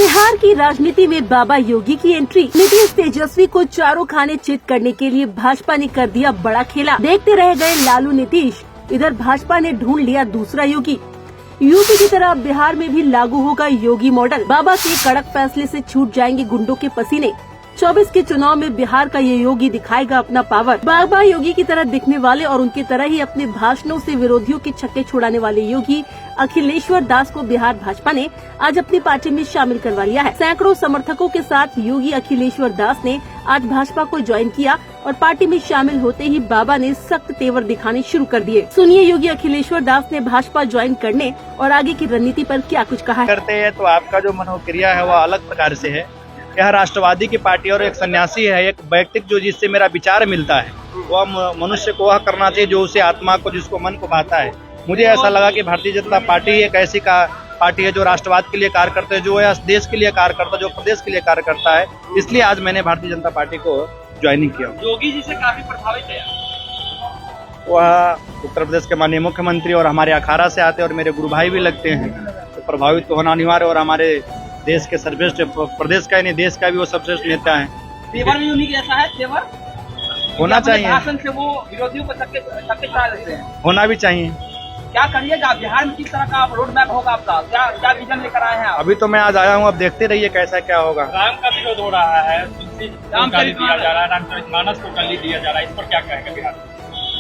बिहार की राजनीति में बाबा योगी की एंट्री। नीतीश तेजस्वी को चारों खाने चित करने के लिए भाजपा ने कर दिया बड़ा खेला। देखते रह गए लालू नीतीश, इधर भाजपा ने ढूंढ लिया दूसरा योगी। यूपी की तरह बिहार में भी लागू होगा योगी मॉडल। बाबा के कड़क फैसले से छूट जाएंगे गुंडों के पसीने। 24 के चुनाव में बिहार का ये योगी दिखाएगा अपना पावर। बाबा योगी की तरह दिखने वाले और उनकी तरह ही अपने भाषणों से विरोधियों के छक्के छुड़ाने वाले योगी अखिलेश्वर दास को बिहार भाजपा ने आज अपनी पार्टी में शामिल करवा लिया है। सैकड़ों समर्थकों के साथ योगी अखिलेश्वर दास ने आज भाजपा को ज्वाइन किया और पार्टी में शामिल होते ही बाबा ने सख्त तेवर दिखाने शुरू कर दिए। सुनिए योगी अखिलेश्वर दास ने भाजपा ज्वाइन करने और आगे की रणनीति पर क्या कुछ कहा है। करते हैं तो आपका जो मनोक्रिया है वह अलग प्रकार से है। यह राष्ट्रवादी की पार्टी और एक सन्यासी है, एक व्यक्ति जो जिससे मेरा विचार मिलता है वह मनुष्य को वह करना चाहिए जो उसे आत्मा को, जिसको मन को भाता है। मुझे ऐसा लगा कि भारतीय जनता पार्टी एक ऐसी पार्टी है जो राष्ट्रवाद के लिए कार्य करते हैं, जो है देश के लिए कार्य करता है, जो प्रदेश के लिए कार्य करता है। इसलिए आज मैंने भारतीय जनता पार्टी को ज्वाइनिंग किया। योगी जी से काफी प्रभावित है। वह उत्तर प्रदेश के माननीय मुख्यमंत्री और हमारे अखाड़ा से आते हैं और मेरे गुरु भाई भी लगते हैं, तो प्रभावित तो होना अनिवार्य। और हमारे देश के सर्वश्रेष्ठ, प्रदेश का ही नहीं देश का भी वो सर्वश्रेष्ठ नेता है। तेवर भी उन्हीं जैसा है, तेवर होना चाहिए। भाषण से वो विरोधियों को छक्के छुड़ा देते हैं। होना भी चाहिए। क्या करिएगा बिहार में, किस तरह का रोड मैप होगा आपका, क्या विजन लेकर आए हैं आप? अभी तो मैं आज आया हूँ, अब देखते रहिए कैसा क्या होगा। राम का विरोध हो रहा है, तुलसी को गाली दिया जा रहा है, रामचरितमानस को गाली दिया जा रहा है, इस पर क्या कहेंगे बिहार?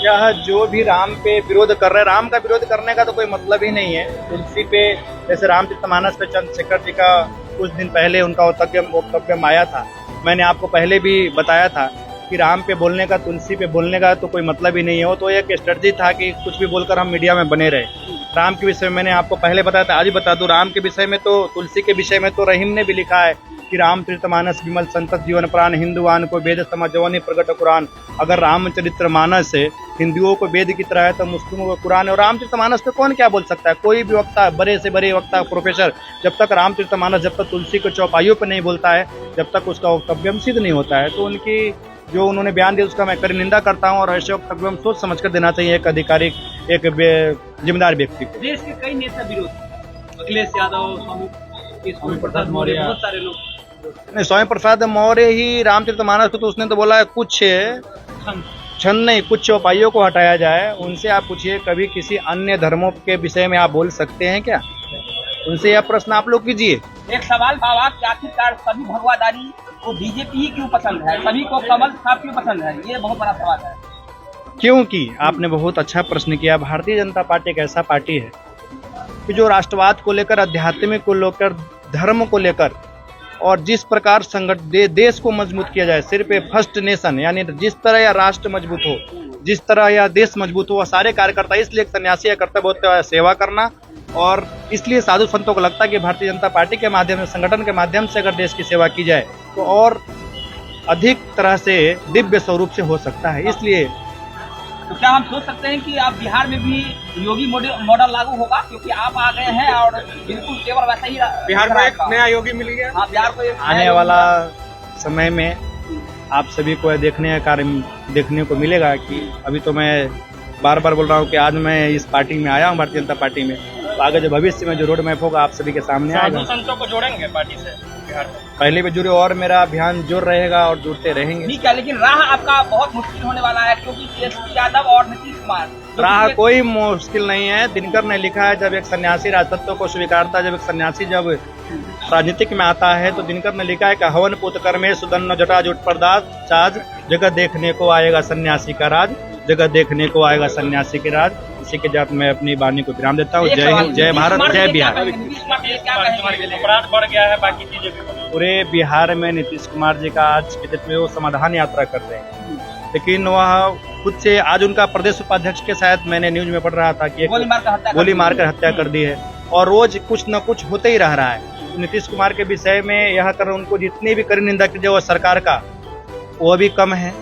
यह जो भी राम पे विरोध कर रहे हैं, राम का विरोध करने का तो कोई मतलब ही नहीं है। तुलसी पे, जैसे रामचरितमानस पे चंद्रशेखर जी का कुछ दिन पहले उनका वक्तव्य आया था। मैंने आपको पहले भी बताया था कि राम पे बोलने का, तुलसी पे बोलने का तो कोई मतलब ही नहीं है। वो तो एक स्ट्रेटजी था कि कुछ भी बोलकर हम मीडिया में बने रहे। राम के विषय में मैंने आपको पहले बताया था, आज ही बता दूं। राम के विषय में तो, तुलसी के विषय में तो रहीम ने भी लिखा है कि रामचरितमानस विमल संतत जीवन प्राण, हिंदुआन को वेद समझ जवानी प्रगट कुरान। अगर रामचरितमानस है हिंदुओं को वेद की तरह है तो मुस्लिमों को कुरान है। और रामचरितमानस पे कौन क्या बोल सकता है? कोई भी वक्ता, बड़े से बड़े वक्ता, प्रोफेसर, जब तक रामचरितमानस, जब तक तुलसी के चौपाइयों पर नहीं बोलता है, जब तक उसका वक्तव्य सिद्ध नहीं होता है। तो उनकी जो उन्होंने बयान दिया उसका मैं कड़ी निंदा करता हूं। और ऐसे वक्तव्य सोच समझ कर देना चाहिए एक अधिकारी, एक जिम्मेदार व्यक्ति को। देश के कई नेता विरोध, अखिलेश यादव, स्वामी प्रसाद मौर्य, बहुत सारे लोग। नहीं, स्वामी प्रसाद मौर्य ही रामचरितमानस को तो उसने तो बोला है कुछ छंद नहीं, कुछ चौपाइयों को हटाया जाए। उनसे आप पूछिए कभी किसी अन्य धर्मों के विषय में आप बोल सकते हैं क्या? उनसे यह प्रश्न आप लोग कीजिए। एक सवाल बाबा कि आखिरकार सभी भगवादारी को बीजेपी ही क्यों पसंद है, सभी को कमल साहब क्यों पसंद है? ये बहुत बड़ा सवाल है। क्योंकि आपने बहुत अच्छा प्रश्न किया। भारतीय जनता पार्टी एक ऐसा पार्टी है कि जो राष्ट्रवाद को लेकर, आध्यात्मिक को लेकर, धर्म को लेकर और जिस प्रकार देश को मजबूत किया जाए, सिर्फ फर्स्ट नेशन, यानी जिस तरह यह राष्ट्र मजबूत हो, जिस तरह यह देश मजबूत हो, वह सारे कार्यकर्ता। इसलिए एक सन्यासी का कर्तव्य होता है सेवा करना। और इसलिए साधु संतों को लगता है कि भारतीय जनता पार्टी के माध्यम से, संगठन के माध्यम से अगर देश की सेवा की जाए तो और अधिक तरह से दिव्य स्वरूप से हो सकता है। इसलिए तो क्या हम सोच सकते हैं कि आप बिहार में भी योगी मॉडल लागू होगा, क्योंकि आप आ गए हैं और बिल्कुल केवल वैसा ही बिहार को एक नया योगी मिल गया। हाँ, बिहार को आने वाला समय में आप सभी को देखने का कार्य देखने को मिलेगा कि अभी तो मैं बार बार बोल रहा हूँ कि आज मैं इस पार्टी में आया हूँ, भारतीय जनता पार्टी में। तो आगे जो भविष्य में जो रोड मैप होगा आप सभी के सामने आएगा। साधु संतों को जोड़ेंगे पार्टी से बिहार में। पहले भी जुड़े और मेरा अभियान जोर रहेगा और जुड़ते रहेंगे। ठीक है, लेकिन राह आपका बहुत मुश्किल होने वाला है, क्योंकि तेजस्वी यादव और नीतीश कुमार। राह कोई मुश्किल नहीं है। दिनकर ने लिखा है, जब एक सन्यासी राजतत्व को स्वीकारता, जब एक सन्यासी जब राजनीतिक में आता है, तो दिनकर ने लिखा है कि हवन पुत कर्मे सुदन्न जटा जुट प्रदास चाज, जगह देखने को आएगा सन्यासी का राज, जगह देखने को आएगा सन्यासी के राज। इसी के साथ मैं अपनी वाणी को विराम देता हूँ। जय हिंद, जय भारत, जय बिहार। अपराध बढ़ गया है, बाकी चीजें भी। पूरे बिहार में नीतीश कुमार जी का आज के दिन में वो समाधान यात्रा कर रहे हैं, लेकिन वह खुद से आज उनका प्रदेश उपाध्यक्ष के साथ मैंने न्यूज में पढ़ रहा था कि गोली मारकर हत्या कर दी है और रोज कुछ न कुछ होते ही रह रहा है। तो नीतीश कुमार के विषय में यह कर उनको जितनी भी कड़ी निंदा कीजिए वो सरकार का, वो भी कम है।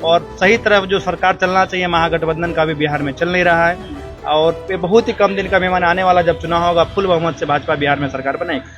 और सही तरफ जो सरकार चलना चाहिए, महागठबंधन का भी बिहार में चल नहीं रहा है। और बहुत ही कम दिन का मेहमान आने वाला, जब चुनाव होगा फुल बहुमत से भाजपा बिहार में सरकार बनाएगी।